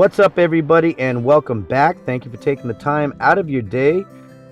What's up, everybody, and welcome back. Thank you for taking the time out of your day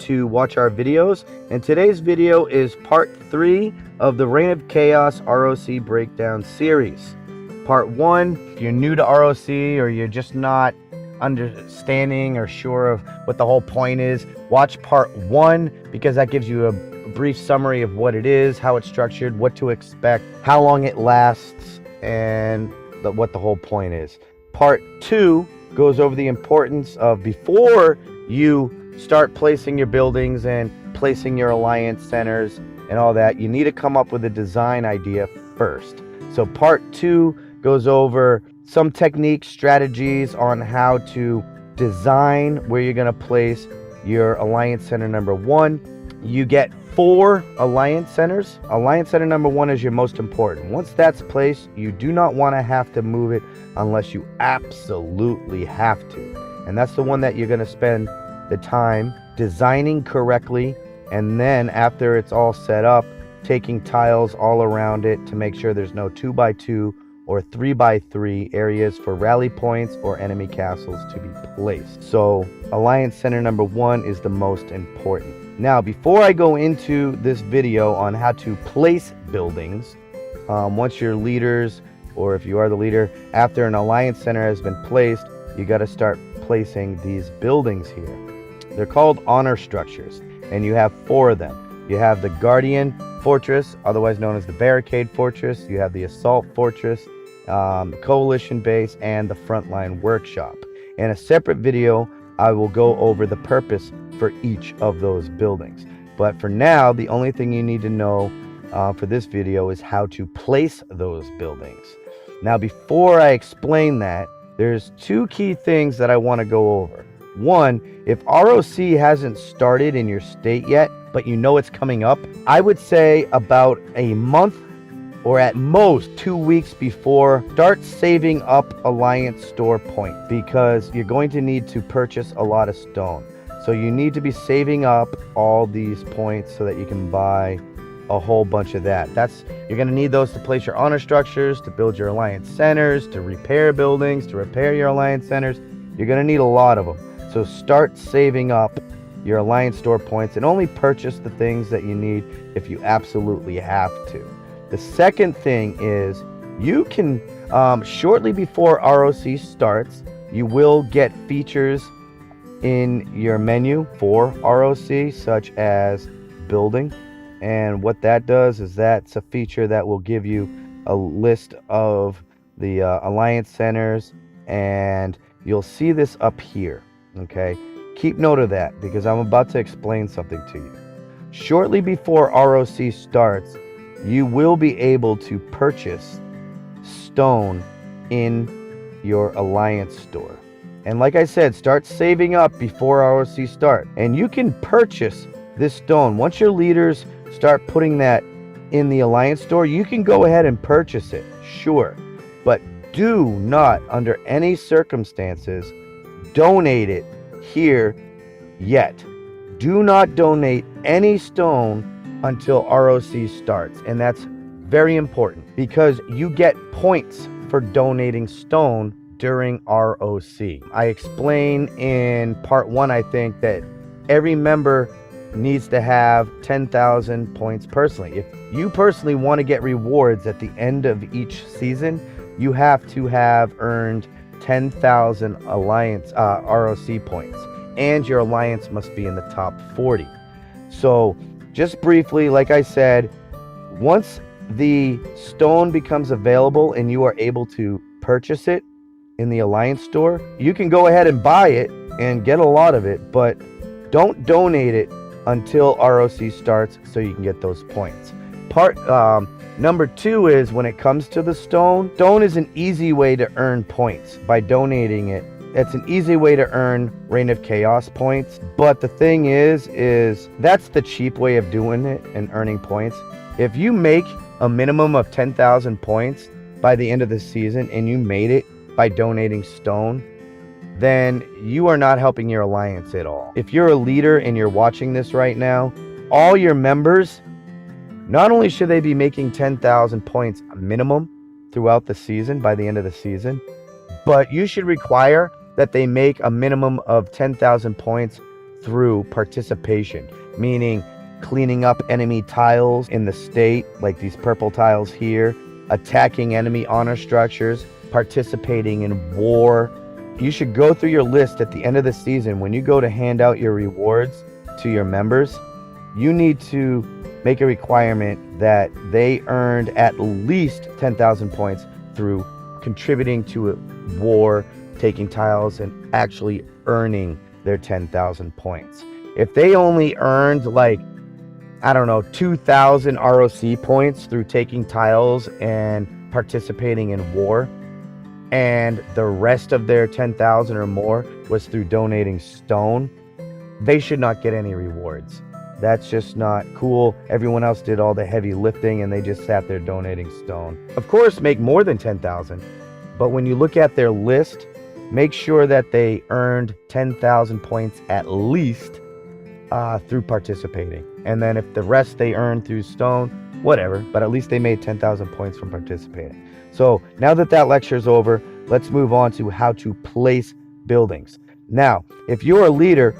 to watch our videos. And today's video is part 3 of the Reign of Chaos ROC breakdown series. Part 1, if you're new to ROC or you're just not understanding or sure of what the whole point is, watch part 1 because that gives you a brief summary of what it is, how it's structured, what to expect, how long it lasts, and what the whole point is. Part 2 goes over the importance of, before you start placing your buildings and placing your alliance centers and all that, you need to come up with a design idea first. So part 2 goes over some techniques, strategies on how to design where you're going to place your alliance center number 1. You get 4 alliance centers. Alliance center number 1 is your most important. Once that's placed, you do not want to have to move it unless you absolutely have to. And that's the one that you're going to spend the time designing correctly, and then after it's all set up, taking tiles all around it to make sure there's no 2x2 or 3x3 areas for rally points or enemy castles to be placed. So alliance center number 1 is the most important. Now, before I go into this video on how to place buildings, once your leaders, or if you are the leader, after an alliance center has been placed, you got to start placing these buildings here. They're called honor structures, and you have 4 of them. You have the Guardian Fortress, otherwise known as the Barricade Fortress. You have the Assault Fortress, the Coalition Base, and the Frontline Workshop. In a separate video, I will go over the purpose for each of those buildings. But for now, the only thing you need to know for this video is how to place those buildings. Now, before I explain that, there's 2 key things that I want to go over. 1, if ROC hasn't started in your state yet, but you know it's coming up, I would say about a month or at most 2 weeks before, start saving up alliance store points, because you're going to need to purchase a lot of stone. So you need to be saving up all these points so that you can buy a whole bunch of that. You're going to need those to place your honor structures, to build your alliance centers, to repair buildings, to repair your alliance centers. You're going to need a lot of them. So start saving up your alliance store points and only purchase the things that you need if you absolutely have to. The second thing is, you can, shortly before ROC starts, you will get features in your menu for ROC, such as building. And what that does is that's a feature that will give you a list of the alliance centers, and you'll see this up here. Okay, keep note of that because I'm about to explain something to you. Shortly before ROC starts, you will be able to purchase stone in your alliance store. And like I said, start saving up before ROC start. And you can purchase this stone. Once your leaders start putting that in the alliance store, you can go ahead and purchase it, sure. But do not, under any circumstances, donate it here yet. Do not donate any stone until ROC starts. And that's very important because you get points for donating stone during ROC. I explain in part 1, I think, that every member needs to have 10,000 points personally. If you personally want to get rewards at the end of each season, you have to have earned 10,000 alliance ROC points, and your alliance must be in the top 40. So just briefly, like I said, once the stone becomes available and you are able to purchase it in the alliance store, you can go ahead and buy it and get a lot of it, but don't donate it until ROC starts so you can get those points. Number 2 is, when it comes to the stone is an easy way to earn points by donating it. It's an easy way to earn Reign of Chaos points, but the thing is that's the cheap way of doing it and earning points. If you make a minimum of 10,000 points by the end of the season and you made it by donating stone, then you are not helping your alliance at all. If you're a leader and you're watching this right now, all your members, not only should they be making 10,000 points minimum throughout the season by the end of the season, but you should require that they make a minimum of 10,000 points through participation, meaning cleaning up enemy tiles in the state, like these purple tiles here, attacking enemy honor structures, participating in war. You should go through your list at the end of the season. When you go to hand out your rewards to your members, you need to make a requirement that they earned at least 10,000 points through contributing to a war, taking tiles, and actually earning their 10,000 points. If they only earned like, I don't know, 2,000 ROC points through taking tiles and participating in war, and the rest of their 10,000 or more was through donating stone, they should not get any rewards. That's just not cool. Everyone else did all the heavy lifting and they just sat there donating stone. Of course, make more than 10,000, but when you look at their list, make sure that they earned 10,000 points at least through participating. And then if the rest they earned through stone, whatever, but at least they made 10,000 points from participating. So now that that lecture is over, let's move on to how to place buildings. Now, if you're a leader,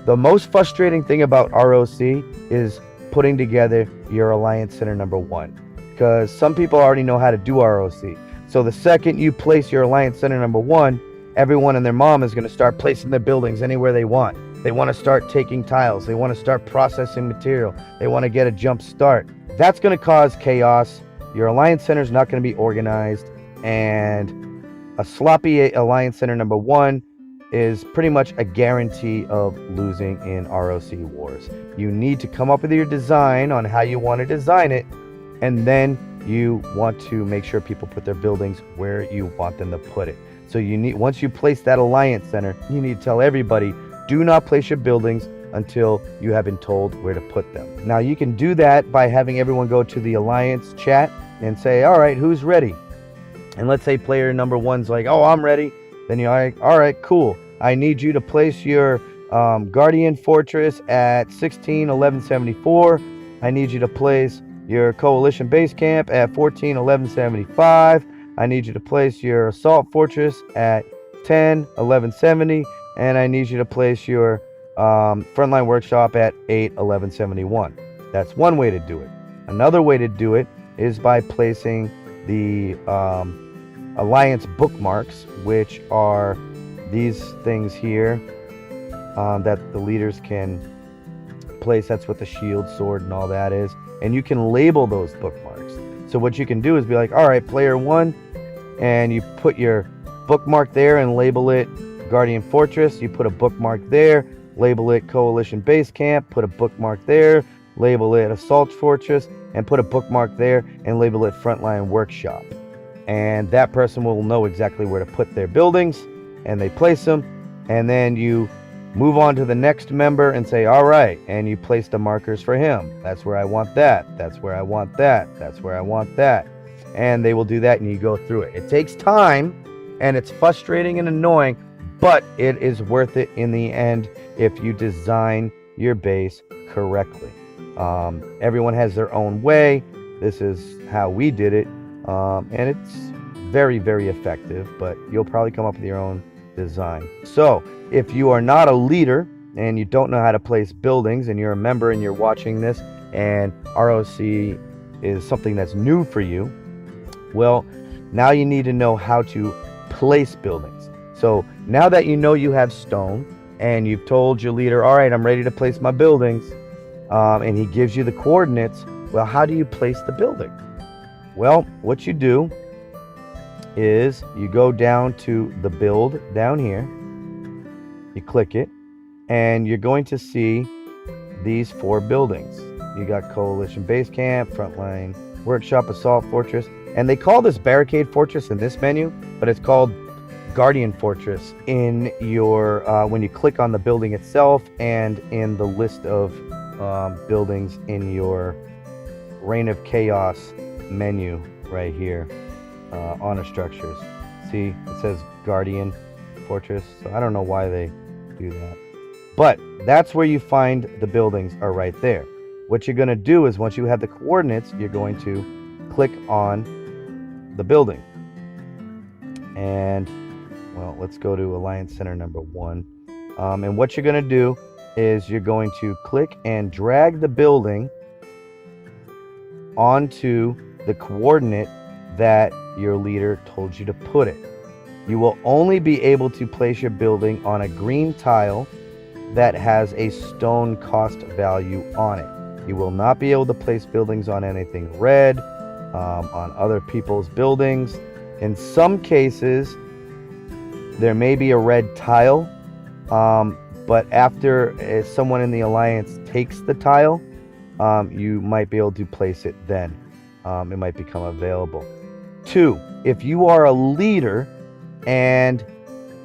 the most frustrating thing about ROC is putting together your Alliance Center number 1, because some people already know how to do ROC. So the second you place your Alliance Center number 1, everyone and their mom is going to start placing their buildings anywhere they want. They want to start taking tiles. They want to start processing material. They want to get a jump start. That's going to cause chaos. Your Alliance Center is not going to be organized, and a sloppy Alliance Center number 1 is pretty much a guarantee of losing in ROC wars. You need to come up with your design on how you want to design it, and then you want to make sure people put their buildings where you want them to put it. So you need, once you place that Alliance Center, you need to tell everybody, do not place your buildings until you have been told where to put them. Now you can do that by having everyone go to the Alliance chat and say, all right, who's ready? And let's say player number 1's like, oh, I'm ready. Then you're like, all right, cool. I need you to place your Guardian Fortress at 161174. I need you to place your Coalition Base Camp at 141175. I need you to place your Assault Fortress at 101170. And I need you to place your Frontline Workshop at 81171. That's one way to do it. Another way to do it is by placing the Alliance bookmarks, which are these things here that the leaders can place. That's what the shield, sword, and all that is. And you can label those bookmarks. So what you can do is be like, all right, player 1, and you put your bookmark there and label it Guardian Fortress. You put a bookmark there, label it Coalition Base Camp, put a bookmark there, label it Assault Fortress, and put a bookmark there and label it Frontline Workshop. And that person will know exactly where to put their buildings, and they place them, and then you move on to the next member and say, all right, and you place the markers for him. That's where I want that. That's where I want that. That's where I want that. And they will do that, and you go through it. It takes time, and it's frustrating and annoying, but it is worth it in the end if you design your base correctly. Everyone has their own way. This is how we did it, and it's very, very effective, but you'll probably come up with your own design. So if you are not a leader and you don't know how to place buildings, and you're a member and you're watching this, and ROC is something that's new for you, well, now you need to know how to place buildings. So now that you know you have stone and you've told your leader, all right, I'm ready to place my buildings, and he gives you the coordinates, well, how do you place the building? Well, what you do is you go down to the build down here, you click it, and you're going to see these 4 buildings. You got Coalition Base Camp, Frontline Workshop, Assault Fortress, and they call this Barricade Fortress in this menu, but it's called Guardian Fortress in your when you click on the building itself, and in the list of buildings in your Reign of Chaos menu right here, honor structures. See, it says Guardian Fortress, so I don't know why they do that, but that's where you find the buildings are right there. What you're going to do is, once you have the coordinates, you're going to click on the building, and well, let's go to Alliance Center number 1. And what you're going to do is you're going to click and drag the building onto the coordinate that your leader told you to put it. You will only be able to place your building on a green tile that has a stone cost value on it. You will not be able to place buildings on anything red, on other people's buildings. In some cases, there may be a red tile, but after someone in the alliance takes the tile, you might be able to place it then. It might become available. 2, if you are a leader and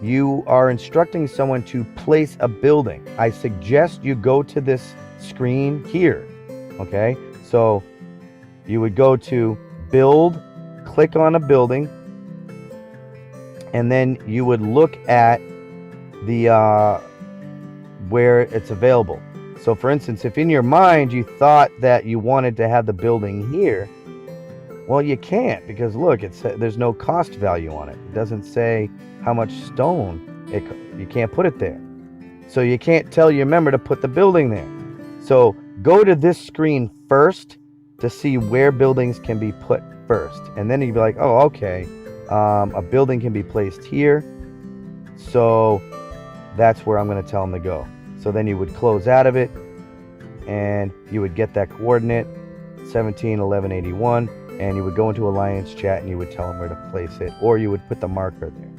you are instructing someone to place a building, I suggest you go to this screen here. Okay, so you would go to build, click on a building, and then you would look at the where it's available. So for instance, if in your mind you thought that you wanted to have the building here, well, you can't, because look, there's no cost value on it. It doesn't say how much stone you can't put it there. So you can't tell your member to put the building there. So go to this screen first to see where buildings can be put first. And then you'd be like, oh, okay, a building can be placed here. So that's where I'm going to tell them to go. So then you would close out of it and you would get that coordinate 171181, and you would go into Alliance chat and you would tell them where to place it, or you would put the marker there.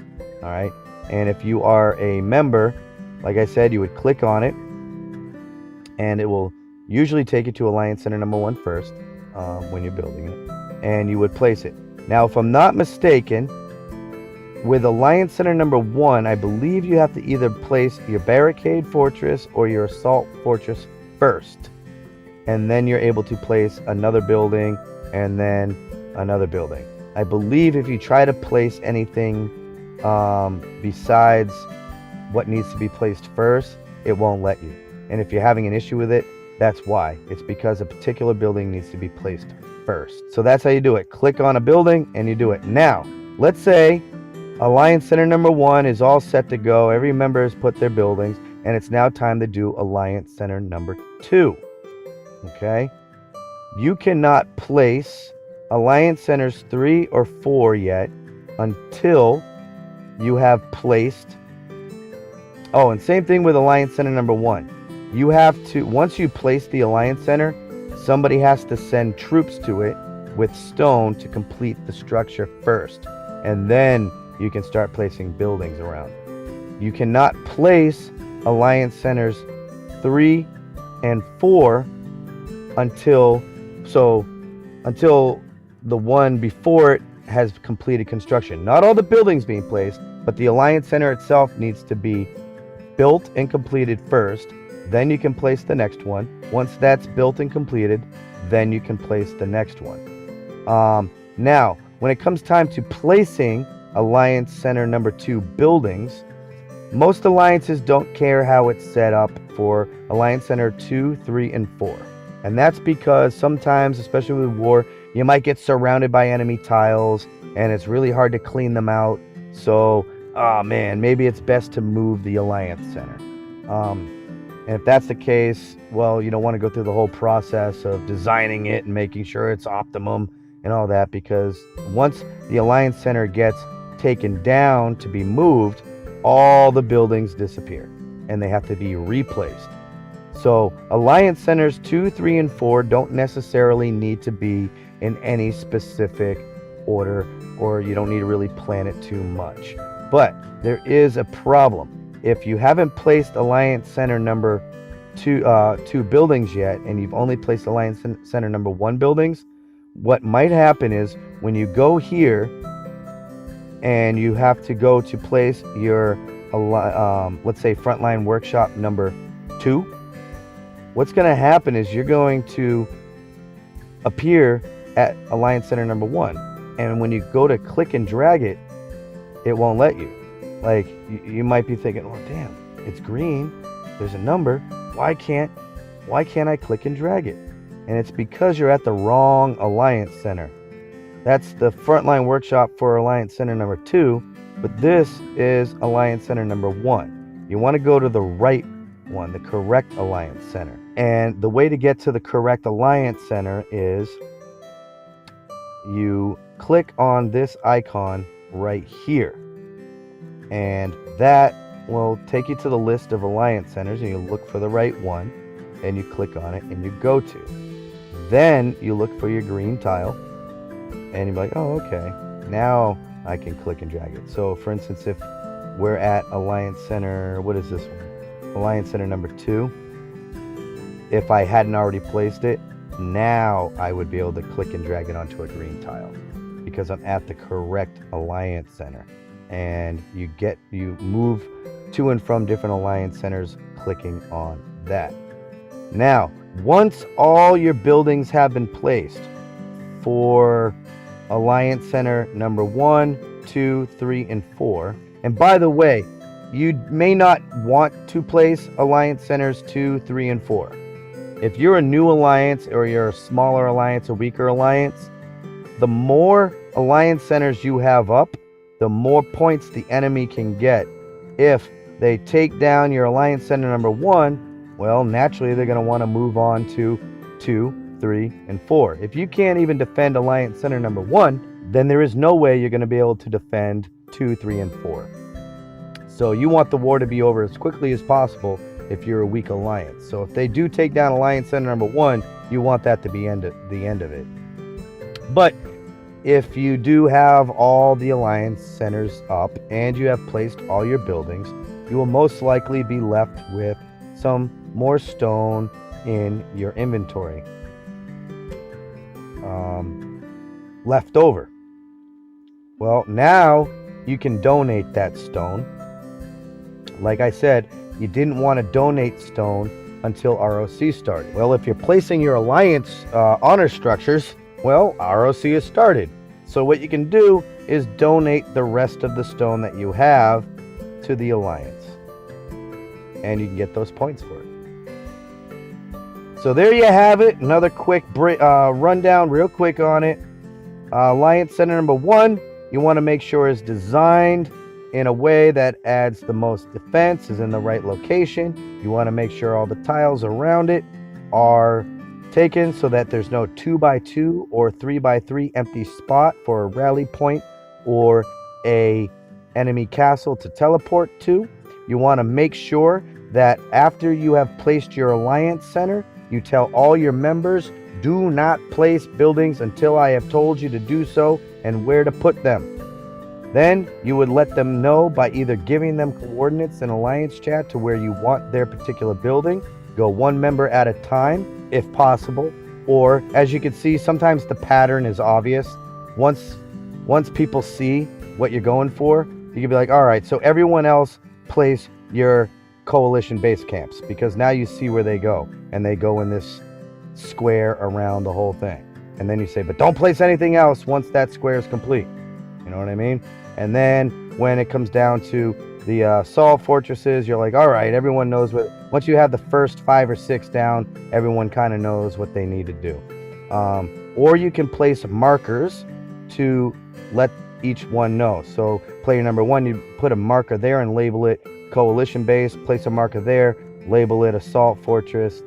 All right. And if you are a member, like I said, you would click on it and it will usually take you to Alliance Center number 1 first when you're building it, and you would place it. Now, if I'm not mistaken, with Alliance Center number 1, I believe you have to either place your barricade fortress or your assault fortress first, and then you're able to place another building and then another building. I believe if you try to place anything besides what needs to be placed first, it won't let you. And if you're having an issue with it, that's why. It's because a particular building needs to be placed first. So that's how you do it. Click on a building and you do it. Now, let's say Alliance Center number 1 is all set to go. Every member has put their buildings, and it's now time to do Alliance Center number 2. Okay? You cannot place Alliance Centers 3 or 4 yet until you have placed... Oh, and same thing with Alliance Center number 1. You have to, once you place the Alliance Center, somebody has to send troops to it with stone to complete the structure first. And then you can start placing buildings around. You cannot place Alliance Centers 3 and 4 until the one before it has completed construction. Not all the buildings being placed, but the Alliance Center itself needs to be built and completed first. Then you can place the next one. Once that's built and completed, then you can place the next one. Now, when it comes time to placing Alliance Center number 2 buildings, most alliances don't care how it's set up for Alliance Center 2, 3, and 4. And that's because sometimes, especially with war, you might get surrounded by enemy tiles and it's really hard to clean them out. So, oh man, maybe it's best to move the Alliance Center. And if that's the case, well, you don't want to go through the whole process of designing it and making sure it's optimum and all that, because once the Alliance Center gets taken down to be moved, all the buildings disappear and they have to be replaced. So Alliance Centers 2, 3, and 4 don't necessarily need to be in any specific order, or you don't need to really plan it too much. But there is a problem. If you haven't placed Alliance Center number 2 buildings yet, and you've only placed Alliance Center number 1 buildings, what might happen is when you go here and you have to go to place your, let's say, Frontline Workshop number 2, what's going to happen is you're going to appear at Alliance Center number 1. And when you go to click and drag it, it won't let you. Like, you might be thinking, oh, damn, it's green. There's a number. Why can't I click and drag it? And it's because you're at the wrong Alliance Center. That's the Frontline Workshop for Alliance Center number 2, But this is Alliance Center number 1. You want to go to the right one, the correct Alliance Center. And the way to get to the correct Alliance Center is you click on this icon right here. And that will take you to the list of Alliance Centers, and you look for the right one, and you click on it, and you go to. Then you look for your green tile, and you're like, oh, okay, now I can click and drag it. So for instance, if we're at Alliance Center, what is this one? Alliance Center number 2. If I hadn't already placed it, now I would be able to click and drag it onto a green tile because I'm at the correct Alliance Center. And you move to and from different Alliance Centers clicking on that. Now, once all your buildings have been placed for Alliance Center number 1, 2, 3, and 4, and by the way, you may not want to place Alliance Centers 2, 3, and 4. If you're a new alliance or you're a smaller alliance, a weaker alliance, the more Alliance Centers you have up, the more points the enemy can get. If they take down your Alliance Center number 1, well, naturally they're going to want to move on to 2, 3, and 4. If you can't even defend Alliance Center number 1, then there is no way you're going to be able to defend 2, 3, and 4. So you want the war to be over as quickly as possible if you're a weak alliance. So if they do take down Alliance Center number 1, you want that to be the end of it. But if you do have all the Alliance Centers up and you have placed all your buildings, you will most likely be left with some more stone in your inventory left over. Well, now you can donate that stone. Like I said, you didn't want to donate stone until ROC started. Well, if you're placing your Alliance honor structures, well, ROC has started. So what you can do is donate the rest of the stone that you have to the Alliance. And you can get those points for it. So there you have it. Another quick rundown real quick on it. Alliance Center number 1, you want to make sure is designed in a way that adds the most defense, is in the right location. You want to make sure all the tiles around it are taken so that there's no 2x2 or 3x3 empty spot for a rally point or a enemy castle to teleport to. You want to make sure that after you have placed your Alliance Center, you tell all your members, do not place buildings until I have told you to do so and where to put them. Then you would let them know by either giving them coordinates in Alliance chat to where you want their particular building. Go one member at a time, if possible. Or, as you can see, sometimes the pattern is obvious. Once people see what you're going for, you can be like, all right, so everyone else place your coalition base camps, because now you see where they go. And they go in this square around the whole thing. And then you say, but don't place anything else once that square is complete. You know what I mean? And then when it comes down to the assault fortresses, you're like, all right, everyone knows what. Once you have the first 5 or 6 down, everyone kind of knows what they need to do. Or you can place markers to let each one know. So player number 1, you put a marker there and label it coalition base. Place a marker there, label it assault fortress.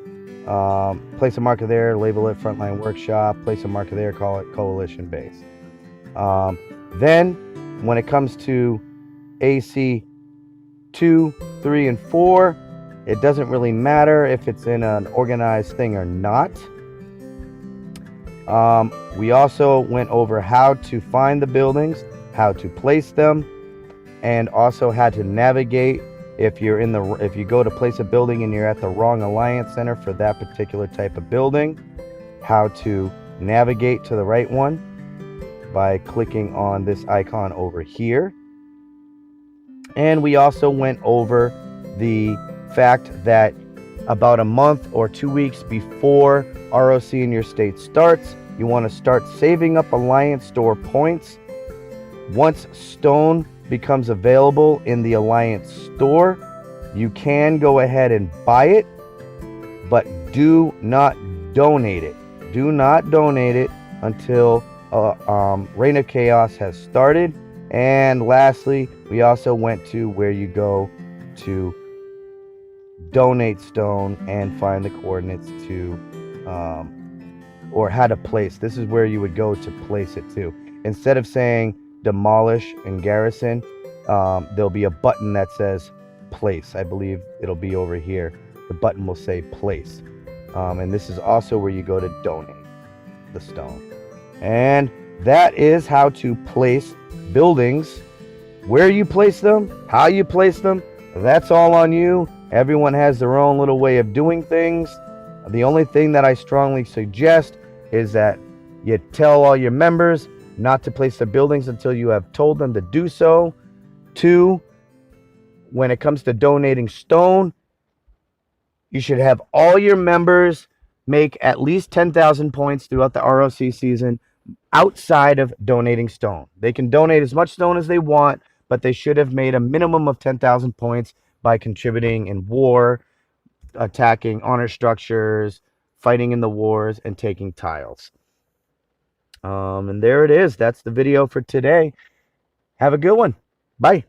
Place a marker there, label it frontline workshop. Place a marker there, call it coalition base. Then when it comes to AC 2, 3, and 4, it doesn't really matter if it's in an organized thing or not. We also went over how to find the buildings, how to place them, and also how to navigate if you go to place a building and you're at the wrong Alliance Center for that particular type of building, how to navigate to the right one by clicking on this icon over here. And we also went over the fact that about a month or 2 weeks before ROC in your state starts, you want to start saving up Alliance store points. Once stone becomes available in the Alliance store, you can go ahead and buy it, but do not donate it. Do not donate it until Reign of Chaos has started, And lastly, we also went to where you go to donate stone and find the coordinates to, or how to place. This is where you would go to place it too. Instead of saying demolish and garrison, there'll be a button that says place. I believe it'll be over here. The button will say place. And this is also where you go to donate the stone. And that is how to place buildings. Where you place them, how you place them, that's all on you. Everyone has their own little way of doing things. The only thing that I strongly suggest is that you tell all your members not to place their buildings until you have told them to do so. 2, when it comes to donating stone, you should have all your members make at least 10,000 points throughout the ROC season outside of donating stone. They can donate as much stone as they want, but they should have made a minimum of 10,000 points by contributing in war, attacking honor structures, fighting in the wars, and taking tiles. And there it is. That's the video for today. Have a good one. Bye.